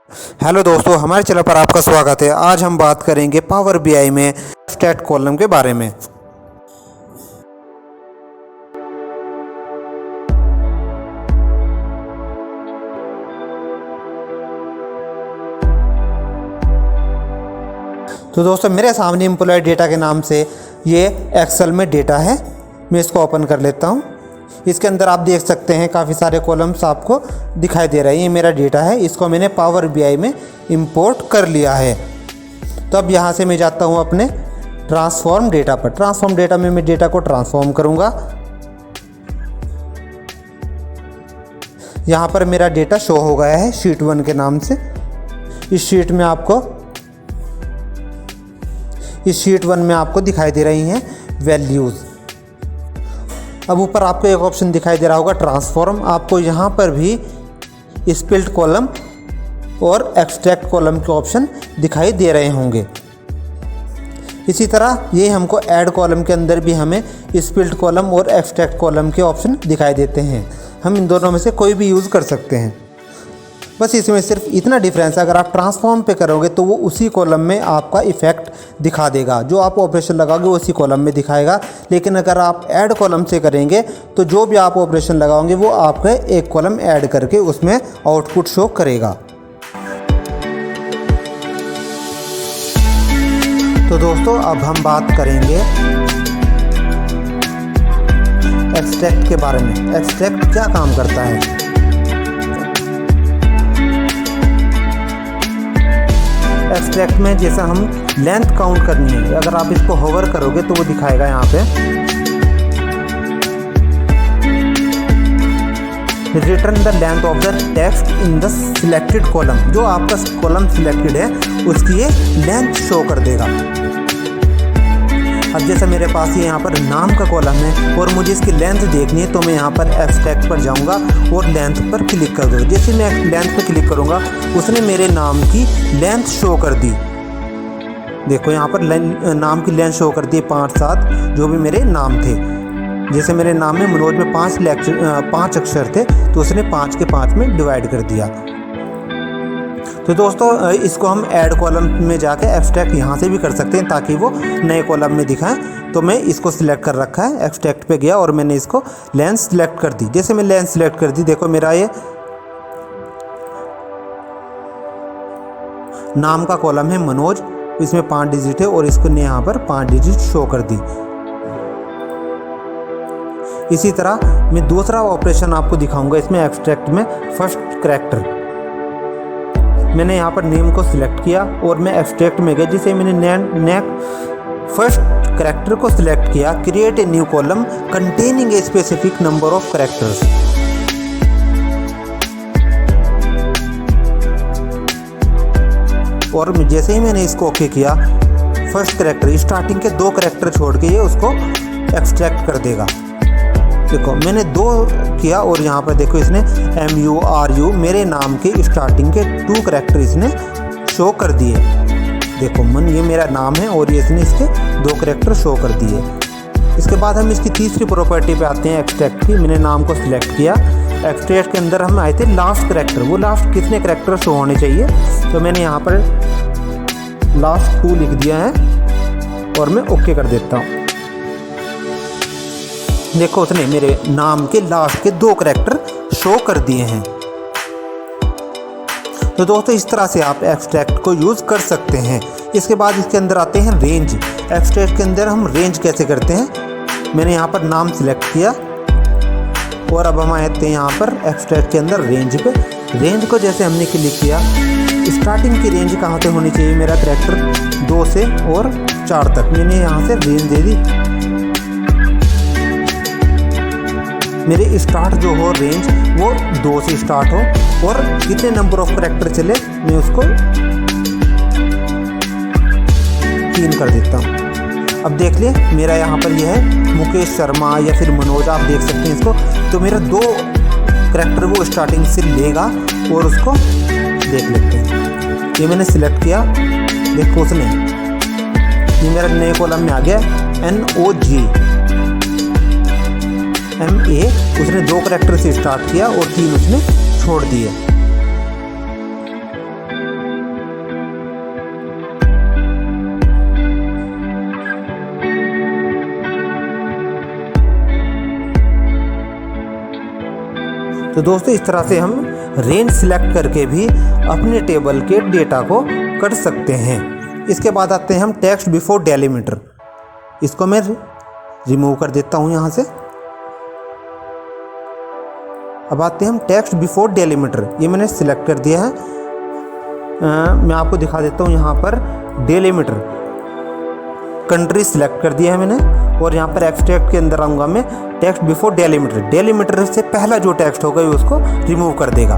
Hello दोस्तों, हमारे channel पर आपका स्वागत है। आज हम बात करेंगे पावर बीआई में स्टैट कॉलम के बारे में। तो दोस्तों, मेरे सामने एम्प्लॉय डेटा के नाम से ये एक्सेल में डेटा है। मैं इसको ओपन कर लेता हूँ। इसके अंदर आप देख सकते हैं काफ़ी सारे कॉलम्स आपको दिखाई दे रहे हैं। ये मेरा डेटा है, इसको मैंने पावर बीआई में इंपोर्ट कर लिया है। तो अब यहाँ से मैं जाता हूँ अपने ट्रांसफॉर्म डेटा पर। ट्रांसफॉर्म डेटा में मैं डेटा को ट्रांसफॉर्म करूँगा। यहाँ पर मेरा डेटा शो हो गया है शीट 1 के नाम से। इस शीट 1 में आपको दिखाई दे रही हैं वैल्यूज़। अब ऊपर आपको एक ऑप्शन दिखाई दे रहा होगा ट्रांसफॉर्म। आपको यहाँ पर भी स्प्लिट कॉलम और एक्सट्रैक्ट कॉलम के ऑप्शन दिखाई दे रहे होंगे। इसी तरह ये हमको ऐड कॉलम के अंदर भी हमें स्प्लिट कॉलम और एक्सट्रैक्ट कॉलम के ऑप्शन दिखाई देते हैं। हम इन दोनों में से कोई भी यूज़ कर सकते हैं। बस इसमें सिर्फ इतना डिफरेंस है, अगर आप ट्रांसफॉर्म पे करोगे तो वो उसी कॉलम में आपका इफ़ेक्ट दिखा देगा। जो आप ऑपरेशन लगाओगे उसी कॉलम में दिखाएगा। लेकिन अगर आप ऐड कॉलम से करेंगे तो जो भी आप ऑपरेशन लगाओगे वो आपका एक कॉलम ऐड करके उसमें आउटपुट शो करेगा। तो दोस्तों, अब हम बात करेंगे एक्सट्रैक्ट के बारे में। एक्सट्रैक्ट क्या काम करता है? एक्सट्रैक्ट में जैसा हम लेंथ काउंट करनी है, अगर आप इसको होवर करोगे तो वो दिखाएगा यहाँ पे return the length of the text in the selected column. जो आपका कॉलम सिलेक्टेड है उसकी ये लेंथ शो कर देगा। अब जैसे मेरे पास ये यहाँ पर नाम का कॉलम है और मुझे इसकी लेंथ देखनी है, तो मैं यहाँ पर एक्सट्रैक्ट पर जाऊँगा और लेंथ पर क्लिक कर दूँगा। जैसे मैं लेंथ पर क्लिक करूँगा उसने मेरे नाम की लेंथ शो कर दी। देखो यहाँ पर नाम की लेंथ शो कर दी 5-7 जो भी मेरे नाम थे। जैसे मेरे नाम में मनोज में 5 अक्षर थे तो उसने 5 के 5 में डिवाइड कर दिया। तो दोस्तों, इसको हम ऐड कॉलम में जाके एक्सट्रैक्ट यहाँ से भी कर सकते हैं ताकि वो नए कॉलम में दिखाएं। तो मैं इसको सिलेक्ट कर रखा है, एक्सट्रैक्ट पे गया और मैंने इसको लेंथ सिलेक्ट कर दी। जैसे मैं लेंथ सिलेक्ट कर दी, देखो मेरा ये नाम का कॉलम है मनोज, इसमें 5 डिजिट है और इसको यहाँ पर 5 डिजिट शो कर दी। इसी तरह मैं दूसरा ऑपरेशन आपको दिखाऊंगा इसमें एक्सट्रैक्ट में। फर्स्ट कैरेक्टर मैंने यहाँ पर नेम को सिलेक्ट किया और मैं एक्सट्रैक्ट में गया। जिसे मैंने फर्स्ट कैरेक्टर को सिलेक्ट किया, create a new column containing a specific number of characters. और जैसे ही मैंने इसको ओके किया, फर्स्ट कैरेक्टर स्टार्टिंग के 2 कैरेक्टर छोड़ के ये उसको एक्सट्रैक्ट कर देगा। देखो मैंने 2 किया और यहाँ पर देखो इसने MURU मेरे नाम के स्टार्टिंग के 2 कैरेक्टर इसने शो कर दिए। देखो मन ये मेरा नाम है और ये इसने इसके 2 कैरेक्टर शो कर दिए। इसके बाद हम इसकी तीसरी प्रॉपर्टी पे आते हैं एक्सट्रैक्ट की। मैंने नाम को सिलेक्ट किया। एक्सट्रैक्ट के अंदर हम आए थे लास्ट कैरेक्टर। वो लास्ट कितने कैरेक्टर शो होने चाहिए, तो मैंने यहाँ पर लास्ट 2 लिख दिया है और मैं ओके कर देता हूँ। देखो उसने मेरे नाम के लास्ट के 2 कैरेक्टर शो कर दिए हैं। तो दोस्तों, इस तरह से आप एक्सट्रैक्ट को यूज़ कर सकते हैं। इसके बाद इसके अंदर आते हैं रेंज। एक्सट्रैक्ट के अंदर हम रेंज कैसे करते हैं, मैंने यहाँ पर नाम सिलेक्ट किया और अब हम आते हैं यहाँ पर एक्सट्रैक्ट के अंदर रेंज पे। रेंज को जैसे हमने क्लिक किया, स्टार्टिंग की रेंज कहाँ पे होनी चाहिए, मेरा कैरेक्टर 2 से और 4 तक। मैंने यहाँ से रेंज दे दी। मेरे स्टार्ट जो हो रेंज वो 2 से स्टार्ट हो और कितने नंबर ऑफ कैरेक्टर चले मैं उसको 3 कर देता हूँ। अब देख लिए मेरा यहाँ पर यह है मुकेश शर्मा या फिर मनोज, आप देख सकते हैं इसको। तो मेरा 2 कैरेक्टर वो स्टार्टिंग से लेगा और उसको देख लेते हैं। ये मैंने सिलेक्ट किया, देखो उसने ये मेरा नए कॉलम में आ गया NOGMA। उसने 2 कैरेक्टर से स्टार्ट किया और 3 उसने छोड़ दिए। तो दोस्तों इस तरह से हम रेंज सिलेक्ट करके भी अपने टेबल के डेटा को कर सकते हैं। इसके बाद आते हैं हम टेक्स्ट बिफोर डेलीमीटर। इसको मैं रिमूव कर देता हूँ यहाँ से। अब आते हैं हम टेक्स्ट बिफोर डेलीमीटर। ये मैंने सिलेक्ट कर दिया है। मैं आपको दिखा देता हूँ यहाँ पर डेलीमीटर कंट्री सिलेक्ट कर दिया है मैंने, और यहाँ पर एक्सट्रैक्ट के अंदर आऊँगा मैं टेक्स्ट बिफोर डेलीमीटर। डेलीमीटर से पहला जो टेक्स्ट होगा उसको रिमूव कर देगा।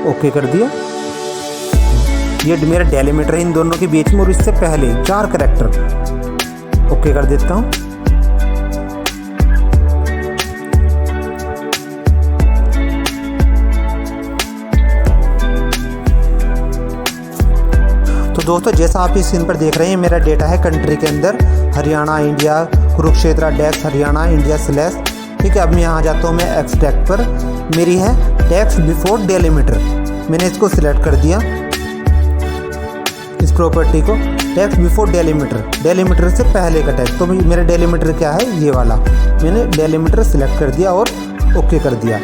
ओके कर दिया। ये मेरा डेलीमीटर है इन दोनों के बीच में, और इससे पहले 4 कैरेक्टर। ओके कर देता हूँ। तो दोस्तों जैसा आप इस सीन पर देख रहे हैं, मेरा डेटा है कंट्री के अंदर हरियाणा इंडिया, कुरुक्षेत्र डेक्स हरियाणा इंडिया स्लैश। ठीक है, अब मैं यहाँ जाता हूँ मैं एक्सट्रैक्ट पर। मेरी है टेक्स्ट बिफोर डेलीमीटर। मैंने इसको सिलेक्ट कर दिया, इस प्रॉपर्टी को, टेक्स्ट बिफोर डेलीमीटर। डेलीमीटर से पहले का टेक्स्ट। तो मेरा डेलीमीटर क्या है, ये वाला। मैंने डेलीमीटर सिलेक्ट कर दिया और ओके कर दिया।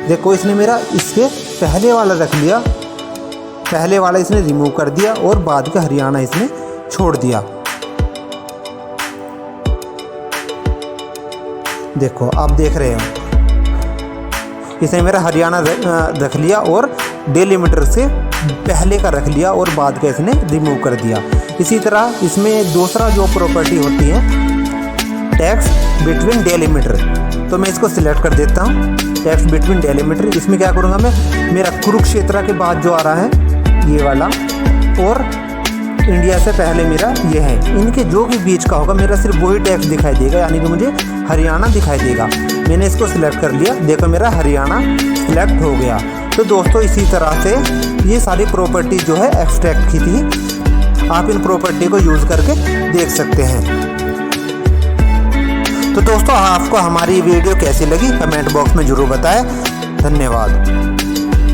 देखो इसने मेरा इसके पहले वाला रख लिया, पहले वाला इसने रिमूव कर दिया और बाद का हरियाणा इसने छोड़ दिया। देखो आप देख रहे हो, इसने मेरा हरियाणा रख लिया और डेलीमीटर से पहले का रख लिया और बाद का इसने रिमूव कर दिया। इसी तरह इसमें दूसरा जो प्रॉपर्टी होती है टेक्स्ट बिटवीन डेलीमीटर, तो मैं इसको सिलेक्ट कर देता हूँ टेक्स्ट बिटवीन डेलीमीटर। इसमें क्या करूँगा मैं, मेरा कुरुक्षेत्र के बाद जो आ रहा है ये वाला, और इंडिया से पहले मेरा ये है, इनके जो भी बीच का होगा मेरा सिर्फ वही टेक्स्ट दिखाई देगा, यानी कि मुझे हरियाणा दिखाई देगा। मैंने इसको सिलेक्ट कर लिया, देखो मेरा हरियाणा सिलेक्ट हो गया। तो दोस्तों इसी तरह से ये सारी प्रॉपर्टी जो है एक्सट्रैक्ट की थी, आप इन प्रॉपर्टी को यूज़ करके देख सकते हैं। तो दोस्तों आपको हमारी वीडियो कैसी लगी कमेंट बॉक्स में ज़रूर बताएं। धन्यवाद।